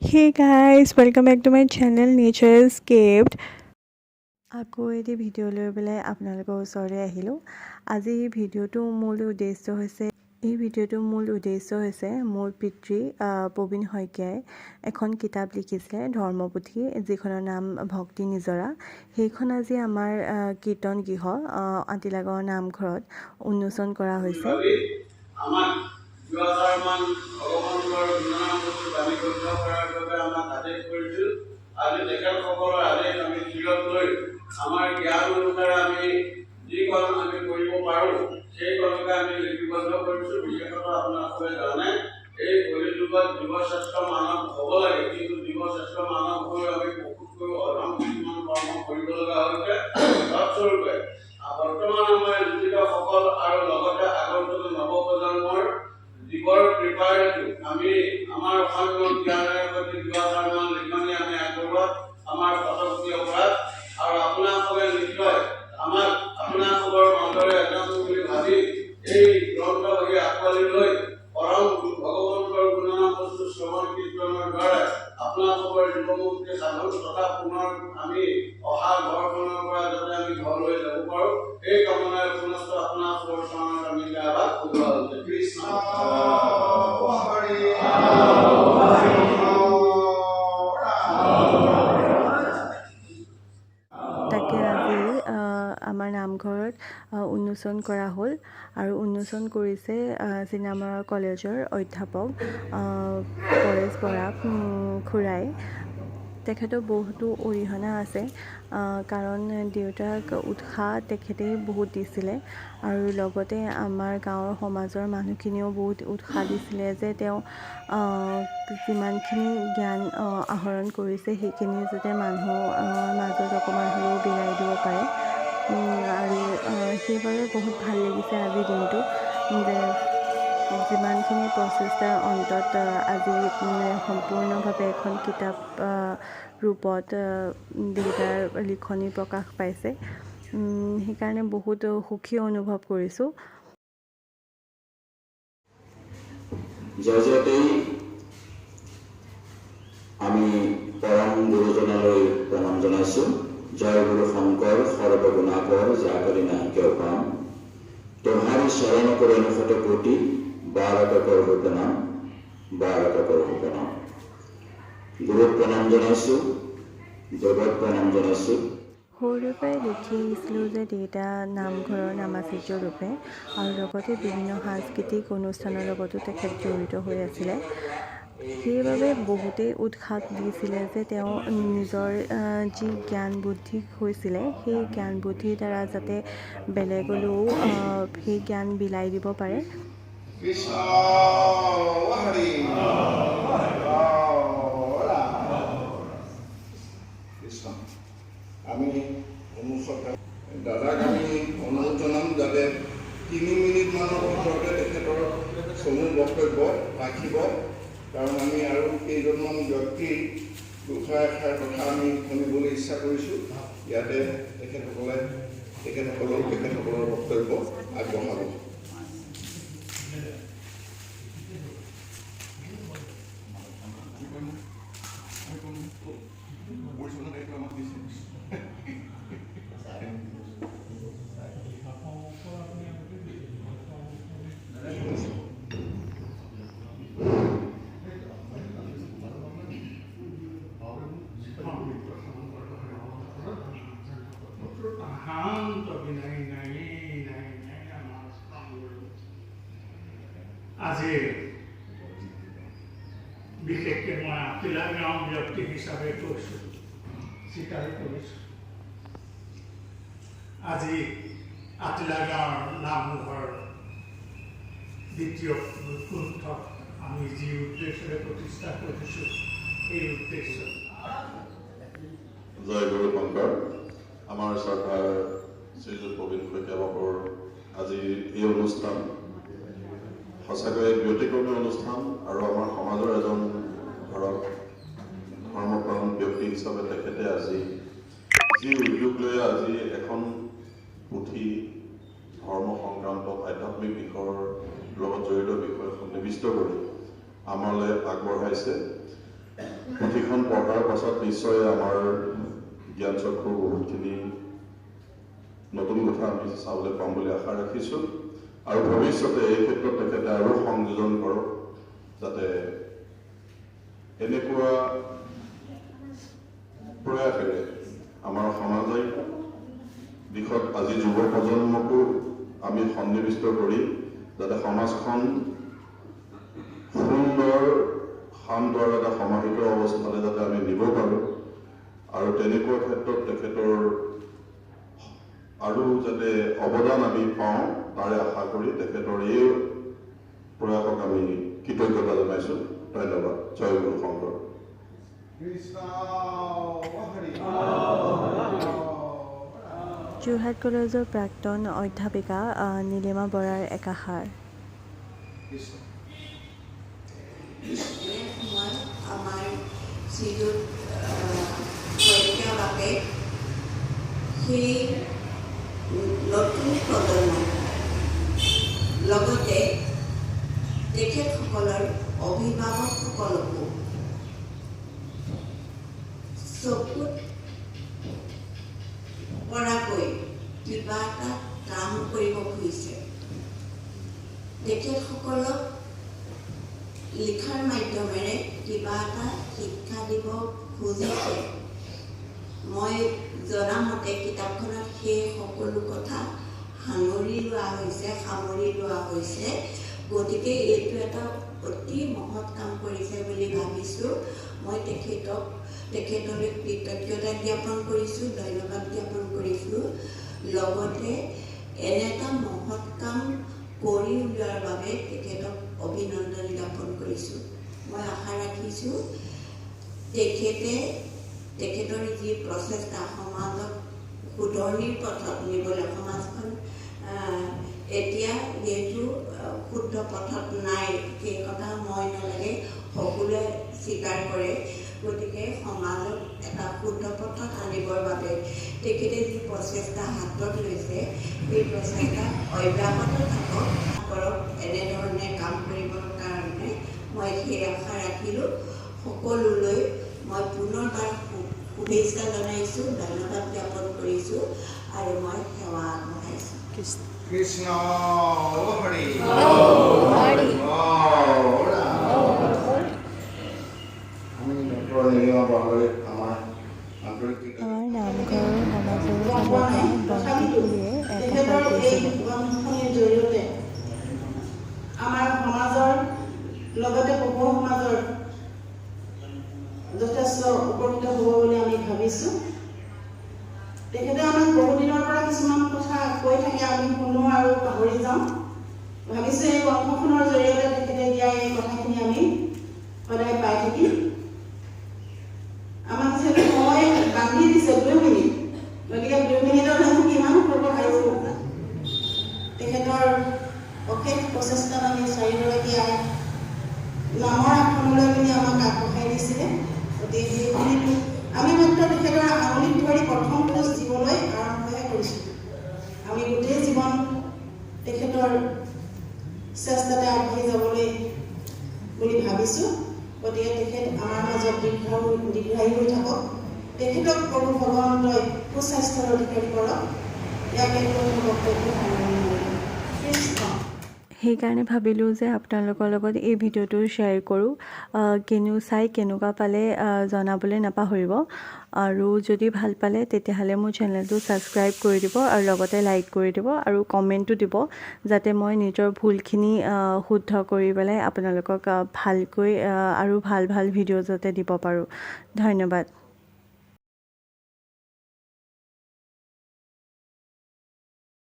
Hey guys, welcome back to my channel Nature Escaped. আকৌ এটি video' লৈ পেলাই আপোনালোকৰ ওচৰলৈ আহিলোঁ। আজি এই ভিডিঅ'টোৰ মূল উদ্দেশ্য হৈছে মোৰ পিতৃ প্ৰবীণ শইকীয়াই এখন কিতাপ লিখিছিলে ধৰ্মপুথি, যিখনৰ নাম ভক্তি নিজৰা। সেইখন আজি আমাৰ কীৰ্তন গৃহ আতিলাগাঁৱৰ নামঘৰত উন্মোচন কৰা হৈছে। আজি তেখেতসকলৰ আদেশ আমি শিৰত লৈ আমাৰ জ্ঞান অনুসাৰে আমি যিকণ আমি কৰিব পাৰোঁ সেইকণকে আমি লিপিবদ্ধ কৰিছোঁ। বিশেষতঃ আপোনালোকে জানে এই কলিযুগত জীৱশ্ৰেষ্ঠ মানৱ হ'ব লাগে, কিন্তু জীৱশ্ৰেষ্ঠ মানৱ হৈ আমি বহুতকৈ অধম কিছুমান কৰ্ম কৰিব লগা হৈছে। তৎস্বৰূপে বৰ্তমান আমাৰ জীৱিতসকল আৰু লগতে আগন্তুক নৱপ্ৰজন্মৰ জীৱৰ কৃপাৰে আমি আমাৰ অসংখ্য জ্ঞানেৰে সৈতে যোৱাধাৰমান লিখনি আমি আগবঢ়োৱাত আমাৰ শতকোটি অপৰাধ। আৰু আপোনালোকে নিশ্চয় আমাক আপোনালোকৰ মাজৰে এজন বুলি ভাবি এই গ্ৰন্থভাগি আঁকোৱালি লৈ পৰম ভগৱন্তৰ গুণনাম বস্তু শ্ৰৱণ কীৰ্তনৰ দ্বাৰা আপোনালোকৰ জীৱমুক্তি সাধন তথা পুনৰ আমি অহা ঘৰখনৰ পৰা যাতে আমি ঘৰলৈ যাব পাৰোঁ, এই কামনাৰে পুনশ্চ আপোনালোকৰ চৰণত আমি আহ্বান কৰোৱা হৈছে। কৃষ্ণ তাকে আজি আমাৰ নামঘৰত উন্মোচন কৰা হ'ল আৰু উন্মোচন কৰিছে চিনামৰা কলেজৰ অধ্যাপক পৰেশ বৰা খুৰাই। তেখেতৰ বহুতো অৰিহণা আছে, কাৰণ দেউতাক উৎসাহ তেখেতেই বহুত দিছিলে আৰু লগতে আমাৰ গাঁৱৰ সমাজৰ মানুহখিনিয়েও বহুত উৎসাহ দিছিলে যে তেওঁ যিমানখিনি জ্ঞান আহৰণ কৰিছে সেইখিনি যাতে মানুহৰ মাজত অকণমান হ'লেও বিলাই দিব পাৰে। আৰু সেইবাবে বহুত ভাল লাগিছে আজিৰ দিনটো যে যিমানখিনি প্ৰচেষ্টাৰ অন্তত আজি সম্পূৰ্ণভাৱে এখন কিতাপ ৰূপত দেউতাৰ লিখনি প্ৰকাশ পাইছে। সেইকাৰণে বহুত সুখী অনুভৱ কৰিছোঁ। জয়তেই আমি পৰম গুৰুজনালৈ প্ৰণাম জনাইছোঁ। জয় গুৰু শংকৰ সৰ্বগুণাকৰ জাগৰি নাহিকেও পাম, তোমাৰি শৰণ কৰে শত কোটি বাৰক কৰব প্ৰণাম, বাৰক কৰব প্ৰণাম। গুৰুক প্ৰণাম জনাইছোঁ, জগত প্ৰণাম জনাইছোঁ। সৰুৰে পৰাই দেখি আহিছিলোঁ যে দেউতা নামঘৰৰ নামাচাৰ্য ৰূপে আৰু লগতে বিভিন্ন সাংস্কৃতিক অনুষ্ঠানৰ লগতো তেখেত জড়িত হৈ আছিলে। সেইবাবে বহুতেই উৎসাহ দিছিলে যে তেওঁ নিজৰ যি জ্ঞান বুদ্ধি হৈছিলে সেই জ্ঞান বুদ্ধিৰ দ্বাৰা যাতে বেলেগলৈও সেই জ্ঞান বিলাই দিব পাৰে। আমি দাদাক আমি অনুৰোধ জনাম যাতে 3 মিনিটমানৰ ভিতৰতে তেখেতৰ চমু বক্তব্য ৰাখিব, কাৰণ আমি আৰু কেইজনমান ব্যক্তিৰ দুষাৰ এষাৰ কথা আমি শুনিবলৈ ইচ্ছা কৰিছোঁ। ইয়াতে তেখেতসকলৰ বক্তব্য আগবঢ়াব। আজি বিশেষকৈ মই আতিলাগাঁও ব্যক্তি হিচাপে কৈছোঁ, স্বীকাৰ কৰিছোঁ। আজি আতিলাগাঁৱৰ নামঘৰ দ্বিতীয় বৈকুণ্ঠত আমি যি উদ্দেশ্যৰে প্ৰতিষ্ঠা কৰিছোঁ সেই উদ্দেশ্য। জয় গুৰু শংকৰ। আমাৰ শ্ৰদ্ধাৰ শ্ৰীযুত প্ৰবীণ শইকীয়া বাবুৰ আজি এই অনুষ্ঠান সঁচাকৈ ব্যতিক্ৰমী অনুষ্ঠান আৰু আমাৰ সমাজৰ এজন ধৰক ধৰ্মপ্ৰাণ ব্যক্তি হিচাপে তেখেতে আজি যি উদ্যোগ লৈ আজি এখন পুথি ধৰ্ম সংক্ৰান্ত আধ্যাত্মিক বিষয়ৰ লগত জড়িত বিষয়খন নিবিষ্ট কৰি আমালৈ আগবঢ়াইছে। পুথিখন পঢ়াৰ পাছত নিশ্চয় আমাৰ জ্ঞান চক্ষু বহুতখিনি নতুন কথা আমি চাবলৈ পাম বুলি আশা ৰাখিছোঁ আৰু ভৱিষ্যতে এই ক্ষেত্ৰত তেখেতে আৰু সংযোজন কৰক যাতে এনেকুৱা প্ৰয়াসেৰে আমাৰ সামাজিক দিশত আজি যুৱ প্ৰজন্মকো আমি সন্নিৱিষ্ট কৰি যাতে সমাজখন সুন্দৰ শান্ত আৰু এটা সমাহিত অৱস্থালৈ যাতে আমি নিব পাৰোঁ আৰু তেনেকুৱা ক্ষেত্ৰত তেখেতৰ আৰু যাতে অৱদান আমি পাওঁ তাৰে আশা কৰি তেখেতৰ এই প্ৰয়াসক আমি কৃতজ্ঞতা জনাইছোঁ। ধন্যবাদ। জয় গুৰু শংকৰ। যোৰহাট কলেজৰ প্ৰাক্তন অধ্যাপিকা নীলিমা বৰাৰ একাষাৰ। আমাৰ শ্ৰীযুত শইকীয়া বাপে সেই নতুন প্ৰজন্ম লগতে তেখেতসকলৰ অভিভাৱকসকলকো চকুত পৰাকৈ কিবা এটা কাম কৰিব খুজিছে। তেখেতসকলক লিখাৰ মাধ্যমেৰে কিবা এটা শিক্ষা দিব খুজিছে। মই জনামতে কিতাপখনত সেই সকলো কথা সামৰি লোৱা হৈছে। গতিকে এইটো এটা অতি মহৎ কাম কৰিছে বুলি ভাবিছোঁ। মই তেখেতলৈ কৃতজ্ঞতা জ্ঞাপন কৰিছোঁ, ধন্যবাদ জ্ঞাপন কৰিছোঁ। লগতে এনে এটা মহৎ কাম কৰি উলিওৱাৰ বাবে তেখেতক অভিনন্দন জ্ঞাপন কৰিছোঁ। মই আশা ৰাখিছোঁ তেখেতৰ যি প্ৰচেষ্টা সমাজক শুধৰণিৰ পথত নিবলৈ, সমাজখন এতিয়া যিহেতু শুদ্ধ পথত নাই সেই কথা মই নালাগে সকলোৱে স্বীকাৰ কৰে। গতিকে সমাজক এটা শুদ্ধ পথত আনিবৰ বাবে তেখেতে যি প্ৰচেষ্টা হাতত লৈছে সেই প্ৰচেষ্টা অব্যাহত থাকক। এনেধৰণে কাম কৰিবৰ কাৰণে মই সেই আশা ৰাখিলোঁ। সকলোলৈ মই পুনৰবাৰ শুভেচ্ছা জনাইছোঁ, ধন্যবাদ জ্ঞাপন কৰিছোঁ আৰু মই সেৱা আগবঢ়াইছোঁ। কৃষ্ণ হৰি আমি ডক্টৰ নীলিমা বৰালৈ আমাৰ আন্তৰিক নামঘৰ সমাজৰ বন্তিপুলিয়ে একাষাৰ কৈছিলে। জৰিয়তে আমাৰ সমাজৰ লগতে পশু সমাজৰ যথেষ্ট উপকৃত হ'ব বুলি আমি ভাবিছোঁ। তেখেতে আমাক বহুদিনৰ পৰা কিছুমান কথা কৈ থাকে, আমি শুনো আৰু পাহৰি যাওঁ। ভাবিছোঁ এই গ্ৰন্থখনৰ জৰিয়তে তেখেতে দিয়া এই কথাখিনি আমি সদায় পাই থাকিম। আমাক যিহেতু সময় বান্ধি দিছে 2 মিনিট, গতিকে 2 মিনিটত আমি কিমান কৰিব আৰু তেখেতৰ অশেষ প্ৰচেষ্টাত আমি 4গৰাকীয়া নামৰ আসনলৈ পিনি আমাক আগবঢ়াই দিছিলে। গতিকে সেইখিনিতো আমি মাত্ৰ তেখেতৰ আঙুলিত ধৰি প্ৰথম খোজ দিবলৈ আৰম্ভহে কৰিছোঁ। আমি গোটেই জীৱন তেখেতৰ চেষ্টাতে আগবাঢ়ি যাবলৈ বুলি ভাবিছোঁ। গতিকে তেখেত আমাৰ মাজত দীৰ্ঘায়ু হৈ থাকক। তেখেতক প্ৰভু ভগৱন্তই সুস্বাস্থ্যৰ অধিকাৰী কৰক। ইয়াকে বক্তব্য সামৰণি মাৰিলোঁ। কৃষ্ণ। সেইকাৰণে ভাবিলোঁ যে আপোনালোকৰ লগত এই ভিডিঅ'টো শ্বেয়াৰ কৰোঁ। কেনেকুৱা পালে জনাবলৈ নাপাহৰিব। আৰু যদি ভাল পালে তেতিয়াহ'লে মোৰ চেনেলটো ছাবস্ক্ৰাইব কৰি দিব আৰু লগতে লাইক কৰি দিব আৰু কমেণ্টো দিব, যাতে মই নিজৰ ভুলখিনি শুদ্ধ কৰি পেলাই আপোনালোকক ভালকৈ আৰু ভাল ভিডিঅ' যাতে দিব পাৰোঁ। ধন্যবাদ।